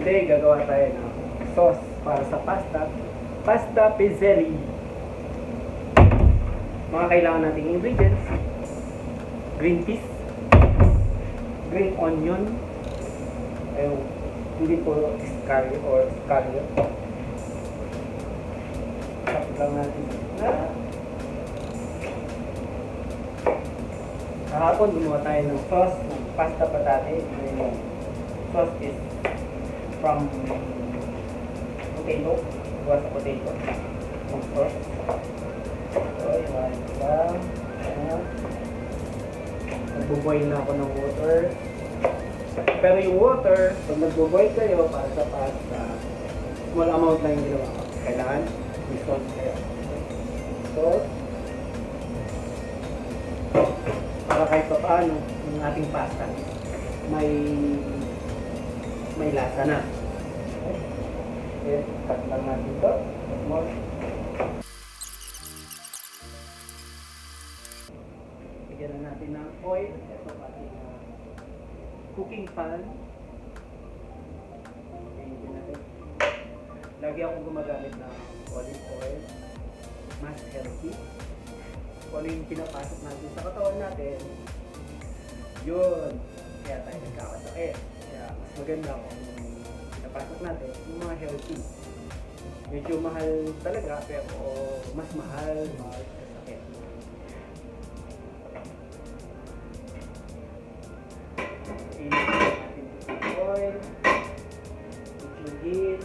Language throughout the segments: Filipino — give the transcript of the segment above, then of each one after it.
Today, gagawa tayo ng sauce para sa pasta. Pasta pizzelle. Mga kailangan nating ingredients: green peas, green onion, ayun, hindi po scallion or scallion. Tap lang natin na. Kahapon gumawa tayo ng sauce ng pasta patate. Yung sauce is from potato. Gawa sa potato. Yung sauce. So, iwan lang. Nagbo-boil na ako ng water. Pero yung water, pag nagbo-boil kayo para sa pasta, small amount lang yung ginawa ko. Kailangan may salt kayo. Salt. Para kahit pa paano, yung ating pasta may lasa na. Okay, cut lang natin ito. More. Bigyan na natin ng oil. Ito ating cooking pan. Bigyan natin. Lagi ako gumagamit ng olive oil. Mas healthy. Kung ano yung pinapasok natin sa katawan natin, yun. Kaya tayo nagkakasakit. Kaya mas maganda kung pinapasok natin yung mga healthy. Medyo mahal talaga, pero mas mahal sa sakit. Init natin yung oil, yung heat,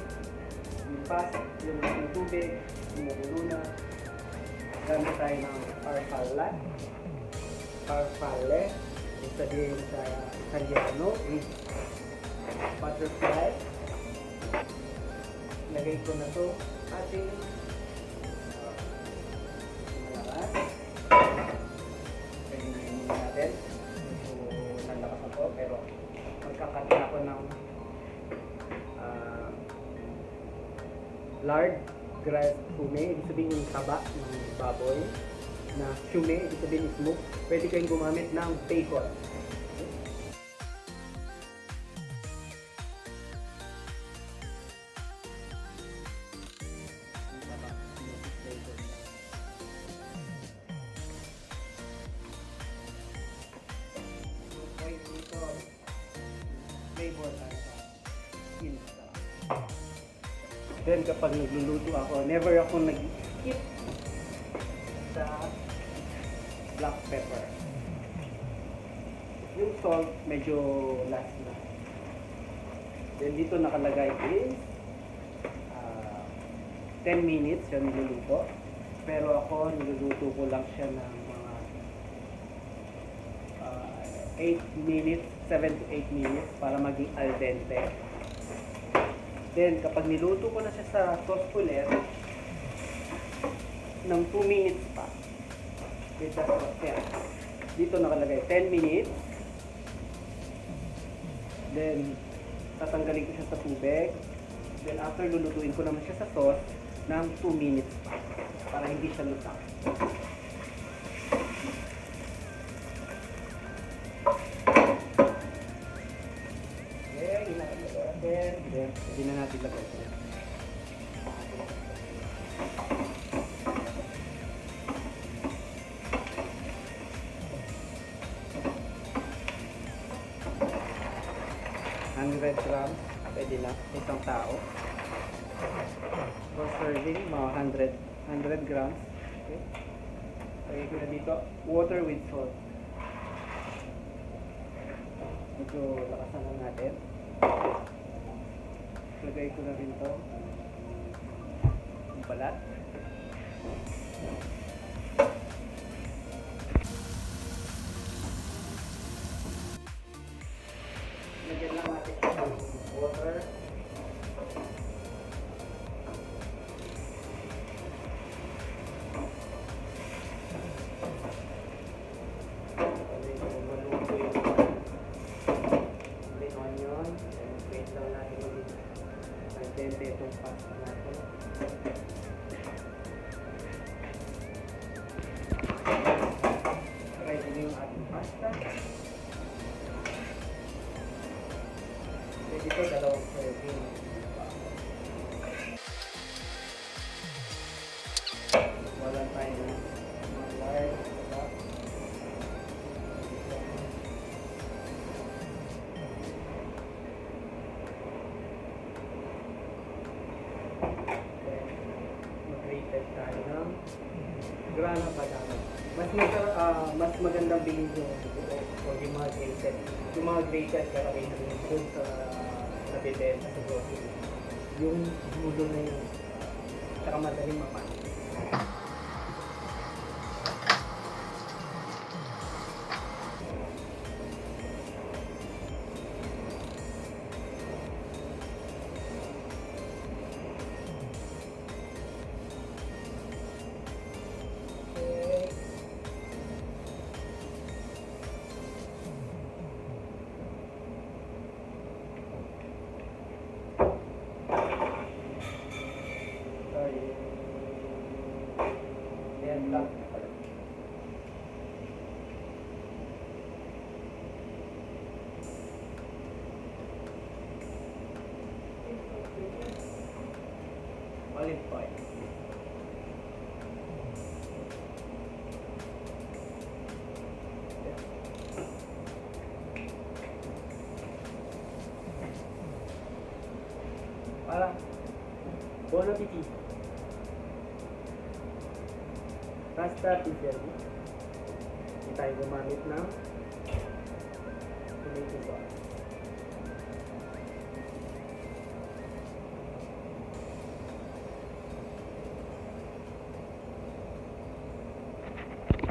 yung pasta, yung tubig, yung magulo na. Gamit tayo ng farfalle, yung sabihin sa Italiano is butterfly. Lagay ko na to ating malakas. Pwede na yun natin. So, nalakas ako, pero magkakat na ako ng lard grass fume, ibig sabihin yung taba ng baboy na fume, ibig sabihin yung smoke. Pwede kayong gumamit ng bacon. Okay, dito flavor tayo sa insta. Then kapag nagluluto ako, never ako nag-skip sa black pepper. Yung salt, medyo last na. Then dito nakalagay is 10 minutes siya niluluto. Pero ako, niluluto ko lang siya ng mga 8 minutes, 7 to 8 minutes para maging al dente. Then, kapag niluto ko na siya sa sauce ulit, ng 2 minutes pa, with the sauce, yan. Dito nakalagay 10 minutes. Then, tatanggalin ko siya sa tubig. Then, after lulutuin ko naman siya sa sauce, ng 2 minutes pa, para hindi siya lutang. Then, hindi na natin lagay ito. grams, pwede na, isang tao. For serving, mga 100 grams. Okay. Lagay ko na dito, water with salt. Medyo lakasan lang natin. Lagay ko na rin ito yung balat. Lagyan lang natin yung water. Dente itong pasta natin. Ready na yung ating pasta. Ready ito, dalawang serving. Wala tayo na mga wire. Wala. Mag-rated tayo ng grana pa dapat. Mas magandang bilhin yung o yung mga grated. Yung mga grated kalagay na rin dun sa nabibenta sa grocery. Yung dulo na yun. Tsaka madaling mapasok. Yan lang. Olive oil. Parang bon appetit. Pasta pizzeria. Hindi tayo gumamit ng tomato sauce.